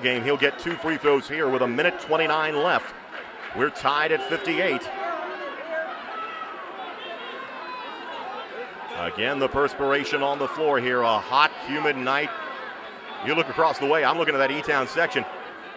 game. He'll get 2 free throws here with 1:29 left. We're tied at 58. Again, the perspiration on the floor here. A hot, humid night. You look across the way. I'm looking at that Etown section.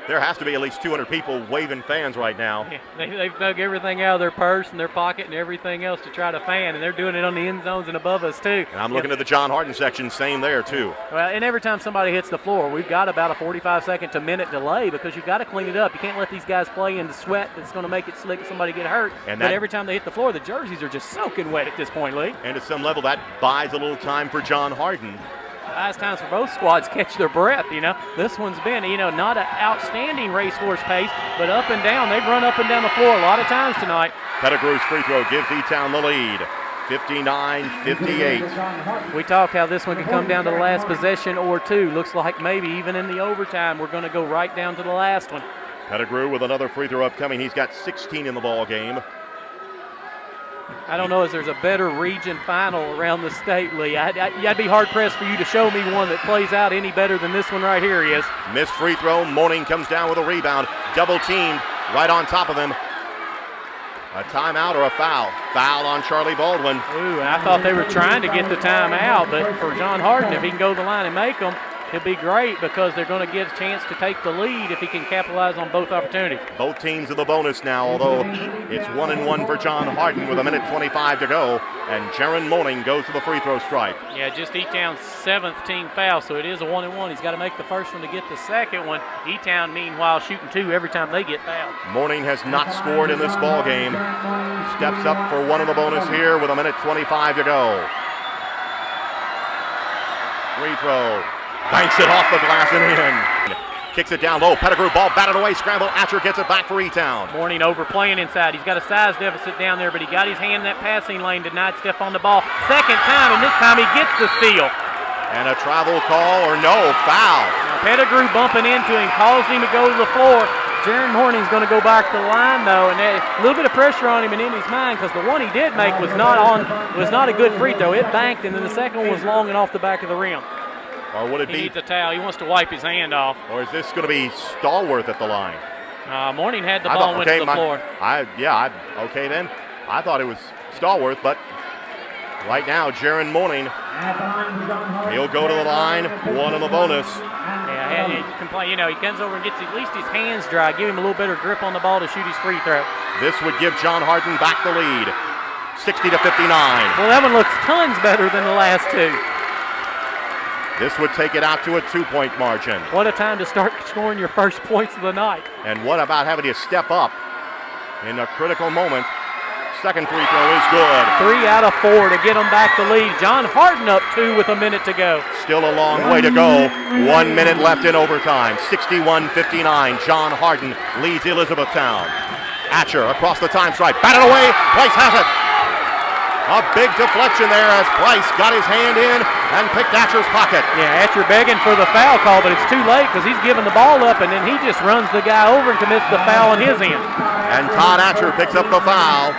There has to be at least 200 people waving fans right now. Yeah, they've dug everything out of their purse and their pocket and everything else to try to fan, and they're doing it on the end zones and above us too. And I'm looking at the John Hardin section, same there too. Well, and every time somebody hits the floor, we've got about a 45-second to minute delay because you've got to clean it up. You can't let these guys play in the sweat that's going to make it slick and somebody get hurt. And but every time they hit the floor, the jerseys are just soaking wet at this point, Lee. And at some level, that buys a little time for John Hardin. Last times for both squads catch their breath, This one's been, not an outstanding racehorse pace, but up and down. They've run up and down the floor a lot of times tonight. Pettigrew's free throw gives Etown the lead, 59-58. We talked how this one could come down to the last possession or two. Looks like maybe even in the overtime, we're going to go right down to the last one. Pettigrew with another free throw upcoming. He's got 16 in the ball game. I don't know if there's a better region final around the state, Lee. I'd be hard-pressed for you to show me one that plays out any better than this one right here he is. Missed free throw. Mourning comes down with a rebound. Double teamed right on top of him. A timeout or a foul? Foul on Charlie Baldwin. Ooh, and I thought they were trying to get the timeout, but for John Hardin, if he can go to the line and make them, it'd be great because they're going to get a chance to take the lead if he can capitalize on both opportunities. Both teams in the bonus now, although it's 1-1 for John Hardin with 1:25 to go, and Jaron Mourning goes to the free throw stripe. Yeah, just Etown's 7th team foul, so it is a 1-1. He's got to make the first one to get the second one. Etown, meanwhile, shooting 2 every time they get fouled. Mourning has not scored in this ball game. Steps up for one in the bonus here with 1:25 to go. Free throw. Banks it off the glass and in. Kicks it down low. Pettigrew ball batted away. Scramble. Atcher gets it back for Etown. Mourning overplaying inside. He's got a size deficit down there, but he got his hand in that passing lane. Denied Steph on the ball. Second time, and this time he gets the steal. And a travel call or no, foul. Now Pettigrew bumping into him, caused him to go to the floor. Jaron Mourning's going to go back to the line though, and a little bit of pressure on him and in his mind because the one he did make was not a good free throw. It banked, and then the second one was long and off the back of the rim. Or would it be? He needs a towel. He wants to wipe his hand off. Or is this going to be Stallworth at the line? Mourning had the ball and went to the floor. Okay then. I thought it was Stallworth, but right now, Jaron Mourning, he'll go to the line. 1 on the bonus. Yeah, he can play. He comes over and gets at least his hands dry, give him a little better grip on the ball to shoot his free throw. This would give John Hardin back the lead, 60-59. Well, that one looks tons better than the last 2. This would take it out to a 2-point margin. What a time to start scoring your first points of the night. And what about having to step up in a critical moment? Second free throw is good. 3 out of 4 to get them back the lead. John Hardin up 2 with a minute to go. Still a long way to go. 1 minute left in overtime. 61-59. John Hardin leads Elizabethtown. Atcher across the time stripe. Batted away. Price has it. A big deflection there as Price got his hand in and picked Atcher's pocket. Yeah, Atcher begging for the foul call, but it's too late because he's giving the ball up, and then he just runs the guy over and commits the foul on his end. And Todd Atcher picks up the foul.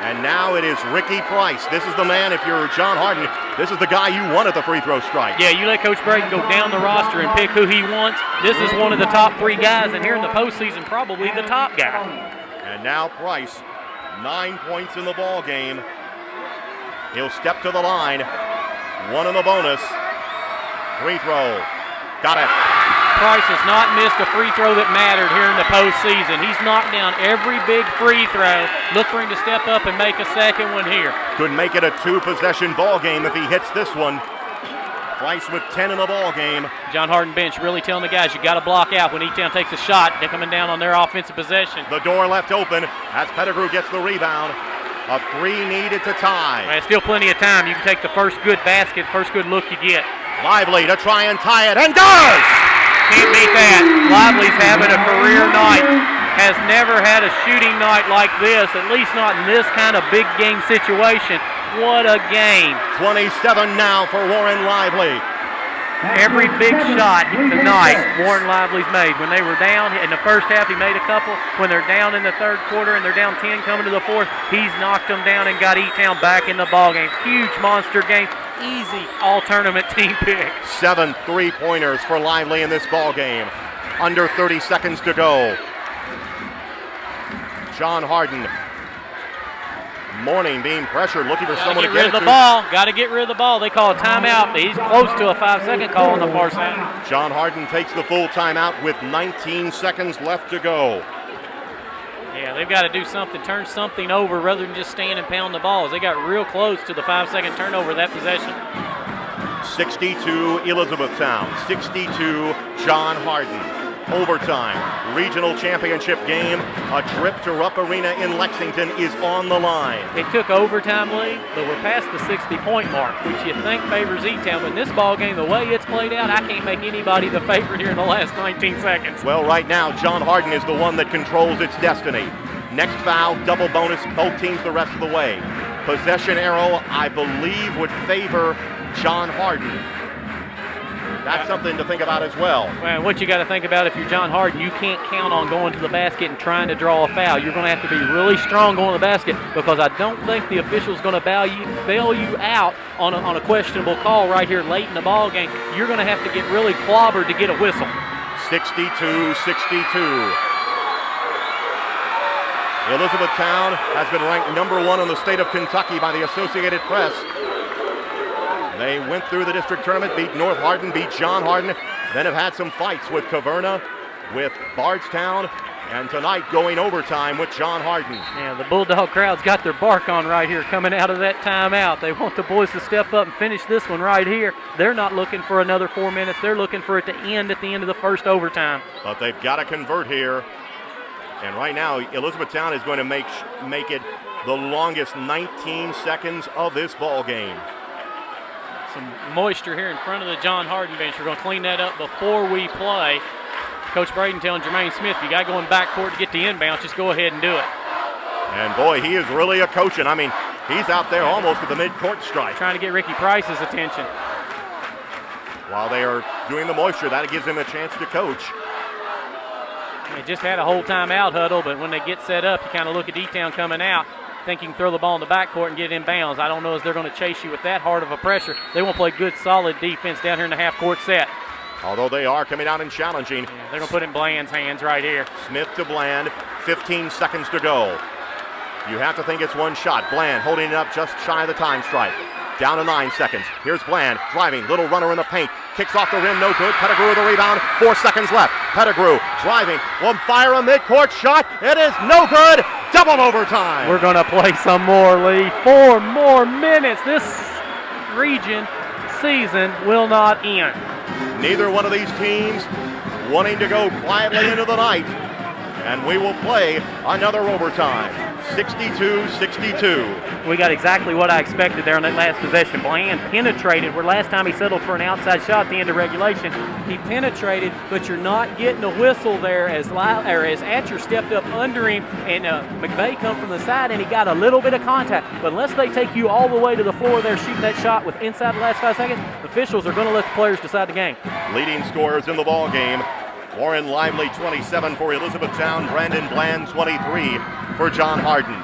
And now it is Ricky Price. This is the man, if you're John Hardin, this is the guy you want at the free throw strike. Yeah, you let Coach Braden go down the roster and pick who he wants. This is one of the top 3 guys, and here in the postseason, probably the top guy. And now Price, 9 points in the ball game. He'll step to the line. 1 in the bonus. Free throw. Got it. Price has not missed a free throw that mattered here in the postseason. He's knocked down every big free throw. Look for him to step up and make a second one here. Could make it a 2-possession ball game if he hits this one. Price with 10 in the ball game. John Hardin bench really telling the guys you got to block out when Etown takes a shot. They're coming down on their offensive possession. The door left open as Pettigrew gets the rebound. A 3 needed to tie. Well, still plenty of time. You can take the first good basket, first good look you get. Lively to try and tie it, and does! Can't beat that. Lively's having a career night. Has never had a shooting night like this, at least not in this kind of big game situation. What a game. 27 now for Warren Lively. Every big shot tonight Warren Lively's made. When they were down in the first half, he made a couple. When they're down in the third quarter and they're down 10 coming to the fourth, he's knocked them down and got Etown back in the ballgame. Huge monster game. Easy all-tournament team pick. 7 3-pointers for Lively in this ballgame. Under 30 seconds to go. John Hardin. Mourning, being pressured, looking for someone to get it to. Got to get rid of the ball. They call a timeout. He's close to a 5-second call on the far side. John Hardin takes the full timeout with 19 seconds left to go. Yeah, they've got to do something, turn something over rather than just stand and pound the balls. They got real close to the 5-second turnover of that possession. 62 Elizabethtown, 62 John Hardin. Overtime, regional championship game. A trip to Rupp Arena in Lexington is on the line. It took overtime, Lee, but we're past the 60-point mark, which you think favors Etown. But in this ball game, the way it's played out, I can't make anybody the favorite here in the last 19 seconds. Well, right now, John Hardin is the one that controls its destiny. Next foul, double bonus, both teams the rest of the way. Possession arrow, I believe, would favor John Hardin. That's something to think about as well. Well, what you got to think about if you're John Hardin, you can't count on going to the basket and trying to draw a foul. You're going to have to be really strong going to the basket because I don't think the official's going to bail you out on a questionable call right here late in the ball game. You're going to have to get really clobbered to get a whistle. 62-62. Elizabethtown has been ranked #1 in the state of Kentucky by the Associated Press. They went through the district tournament, beat North Hardin, beat John Hardin, then have had some fights with Caverna, with Bardstown, and tonight going overtime with John Hardin. Yeah, the Bulldog crowd's got their bark on right here coming out of that timeout. They want the boys to step up and finish this one right here. They're not looking for another 4 minutes. They're looking for it to end at the end of the first overtime. But they've got to convert here. And right now, Elizabethtown is going to make it the longest 19 seconds of this ball game. Some moisture here in front of the John Hardin bench. We're going to clean that up before we play. Coach Braden telling Jermaine Smith, you got to go in backcourt to get the inbound. Just go ahead and do it. And boy, he is really a coaching. I mean, he's out there almost at the midcourt stripe. Trying to get Ricky Price's attention. While they are doing the moisture, that gives him a chance to coach. They just had a whole timeout huddle, but when they get set up, you kind of look at Etown coming out, think you can throw the ball in the backcourt and get it in bounds. I don't know if they're going to chase you with that hard of a pressure. They won't play good, solid defense down here in the half-court set. Although they are coming out and challenging. Yeah, they're going to put it in Bland's hands right here. Smith to Bland, 15 seconds to go. You have to think it's one shot. Bland holding it up just shy of the time stripe. Down to 9 seconds. Here's Bland driving, little runner in the paint. Kicks off the rim, no good. Pettigrew with the rebound, 4 seconds left. Pettigrew driving, will fire a midcourt shot. It is no good. Double overtime. We're going to play some more, Lee. 4 more minutes. This region season will not end. Neither one of these teams wanting to go quietly into the night. And we will play another overtime. 62-62. We got exactly what I expected there on that last possession. Bland penetrated, where last time he settled for an outside shot at the end of regulation. He penetrated, but you're not getting a whistle there as Atcher stepped up under him, and McVeigh come from the side, and he got a little bit of contact. But unless they take you all the way to the floor there shooting that shot with inside the last 5 seconds, the officials are going to let the players decide the game. Leading scorers in the ball game. Warren Lively, 27 for Elizabethtown. Brandon Bland, 23 for John Hardin.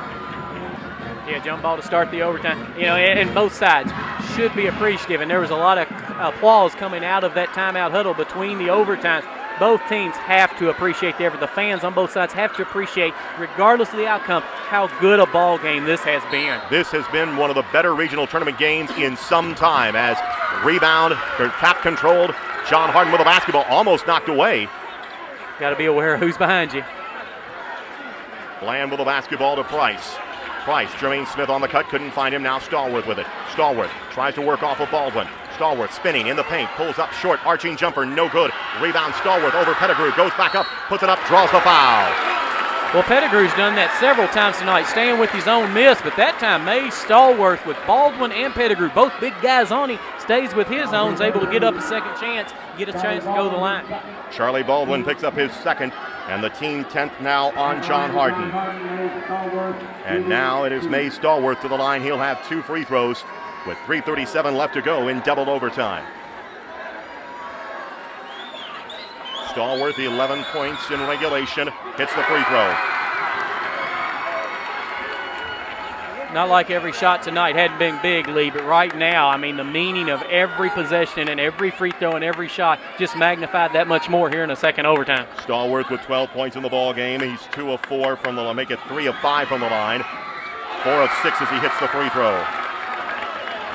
Yeah, jump ball to start the overtime. You know, and both sides should be appreciative. And there was a lot of applause coming out of that timeout huddle between the overtimes. Both teams have to appreciate the effort. The fans on both sides have to appreciate, regardless of the outcome, how good a ball game this has been. This has been one of the better regional tournament games in some time, as rebound, tap controlled. John Hardin with a basketball, almost knocked away. Got to be aware of who's behind you. Bland with a basketball to Price. Price, Jermaine Smith on the cut, couldn't find him. Now Stallworth with it. Stallworth tries to work off of Baldwin. Stallworth spinning in the paint, pulls up short, arching jumper, no good. Rebound Stallworth over Pettigrew, goes back up, puts it up, draws the foul. Well, Pettigrew's done that several times tonight, staying with his own miss, but that time May Stallworth with Baldwin and Pettigrew, both big guys on him, stays with his own, is able to get up a second chance, get a chance to go to the line. Charlie Baldwin picks up his second, and the team 10th now on John Hardin. And now it is May Stallworth to the line. He'll have 2 free throws with 3:37 left to go in double overtime. Stallworth, 11 points in regulation, hits the free throw. Not like every shot tonight hadn't been big, Lee, but right now, I mean, the meaning of every possession and every free throw and every shot just magnified that much more here in the second overtime. Stallworth with 12 points in the ball game. He's 2 of 4 from the line, make it 3 of 5 from the line. 4 of 6 as he hits the free throw.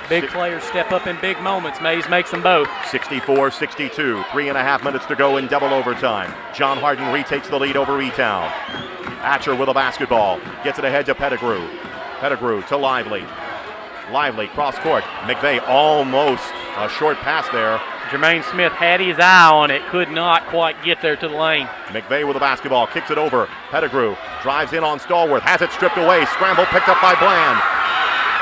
Big players step up in big moments. Mays makes them both. 64-62, 3.5 minutes to go in double overtime. John Hardin retakes the lead over Etown. Atcher with a basketball, gets it ahead to Pettigrew. Pettigrew to Lively. Lively cross court. McVeigh almost a short pass there. Jermaine Smith had his eye on it, could not quite get there to the lane. McVeigh with the basketball, kicks it over. Pettigrew drives in on Stallworth, has it stripped away. Scramble picked up by Bland.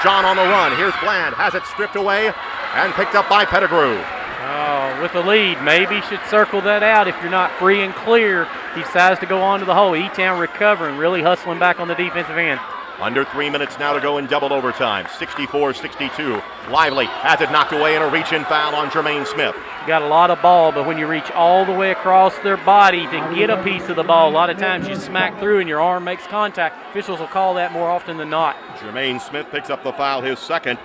John on the run. Here's Bland, has it stripped away and picked up by Pettigrew. Oh, with the lead, maybe should circle that out if you're not free and clear. He decides to go on to the hole. Etown recovering, really hustling back on the defensive end. Under 3 minutes now to go in double overtime. 64-62. Lively has it knocked away and a reach-in foul on Jermaine Smith. You got a lot of ball, but when you reach all the way across their body to get a piece of the ball, a lot of times you smack through and your arm makes contact. Officials will call that more often than not. Jermaine Smith picks up the foul, his second,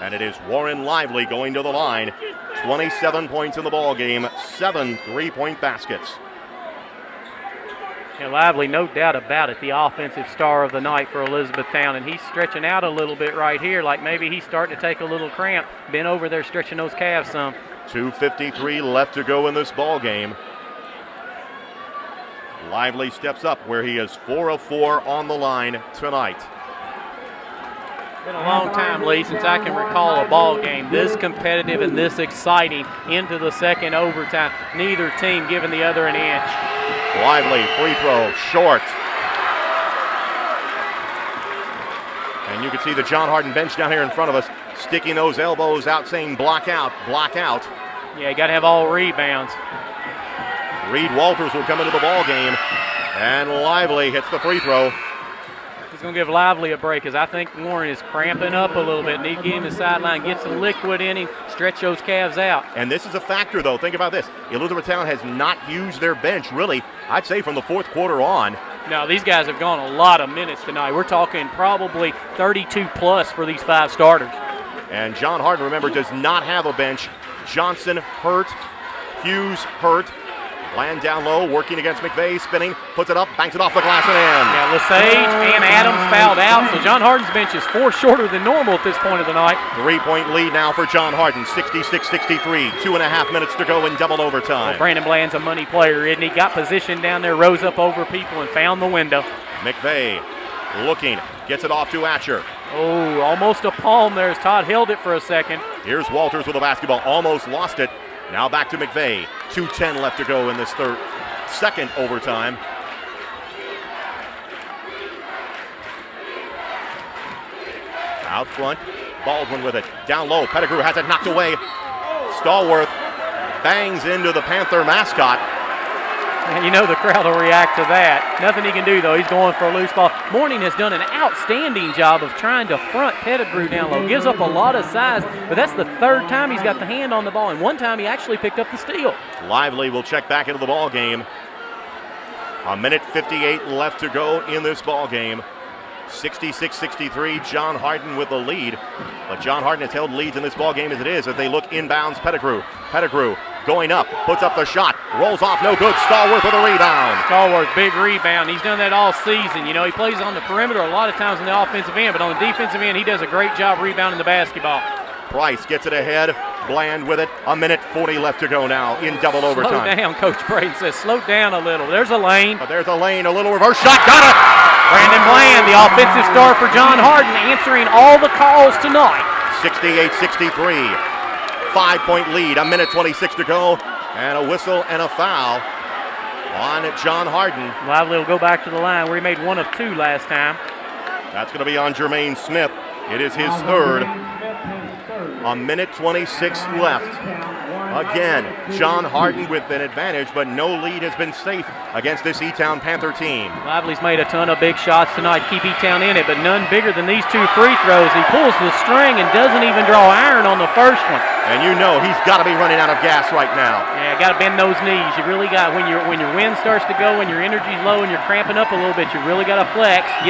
and it is Warren Lively going to the line. 27 points in the ball game, 7 3-point baskets. And Lively, no doubt about it, the offensive star of the night for Elizabethtown, and he's stretching out a little bit right here, like maybe he's starting to take a little cramp. Been over there stretching those calves some. 2:53 left to go in this ball game. Lively steps up where he is 4 of 4 on the line tonight. Been a long time, Lee, since I can recall a ball game this competitive and this exciting into the second overtime. Neither team giving the other an inch. Lively, free throw, short. And you can see the John Hardin bench down here in front of us, sticking those elbows out, saying block out, block out. Yeah, you got to have all rebounds. Reed Walters will come into the ball game, and Lively hits the free throw. He's going to give Lively a break, as I think Warren is cramping up a little bit. Need to get him to the sideline, get some liquid in him, stretch those calves out. And this is a factor, though. Think about this. Elizabethtown has not used their bench, really, I'd say from the fourth quarter on. No, these guys have gone a lot of minutes tonight. We're talking probably 32 plus for these 5 starters. And John Hardin, remember, does not have a bench. Johnson hurt, Hughes hurt. Land down low, working against McVeigh, spinning, puts it up, banks it off the glass and in. Yeah, Lesage and Adams fouled out, so John Hardin's bench is 4 shorter than normal at this point of the night. 3-point lead now for John Hardin, 66-63, 2.5 minutes to go in double overtime. Well, Brandon Bland's a money player, isn't he? Got positioned down there, rose up over people and found the window. McVeigh looking, gets it off to Atcher. Oh, almost a palm there as Todd held it for a second. Here's Walters with the basketball, almost lost it. Now back to McVeigh. 2:10 left to go in this second overtime. Out front, Baldwin with it. Down low, Pettigrew has it knocked away. Stallworth bangs into the Panther mascot. And you know the crowd will react to that. Nothing he can do, though. He's going for a loose ball. Mourning has done an outstanding job of trying to front Pettigrew down low. Gives up a lot of size, but that's the 3rd time he's got the hand on the ball, and one time he actually picked up the steal. Lively will check back into the ball game. 1:58 left to go in this ball game. 66-63, John Hardin with the lead. But John Hardin has held leads in this ball game as it is as they look inbounds Pettigrew. Pettigrew going up, puts up the shot, rolls off, no good. Stallworth with a rebound. Stallworth, big rebound. He's done that all season. You know, he plays on the perimeter a lot of times on the offensive end, but on the defensive end, he does a great job rebounding the basketball. Price gets it ahead. Bland with it. 1:40 left to go now in double overtime. Slow down, Coach Braden says. Slow down a little. There's a lane. But there's a lane, a little reverse shot. Got it! Brandon Bland, the offensive star for John Hardin, answering all the calls tonight. 68-63. 5-point lead. 1:26 to go. And a whistle and a foul on John Hardin. Lively will go back to the line where he made 1 of 2 last time. That's going to be on Jermaine Smith. It is his 3rd. 1:26 left. Again, John Hardin with an advantage, but no lead has been safe against this Etown Panther team. Lively's made a ton of big shots tonight, keep Etown in it, but none bigger than these 2 free throws. He pulls the string and doesn't even draw iron on the first one. And you know he's got to be running out of gas right now. Yeah, got to bend those knees. You really got, when your wind starts to go and your energy's low and you're cramping up a little bit, you really got to flex.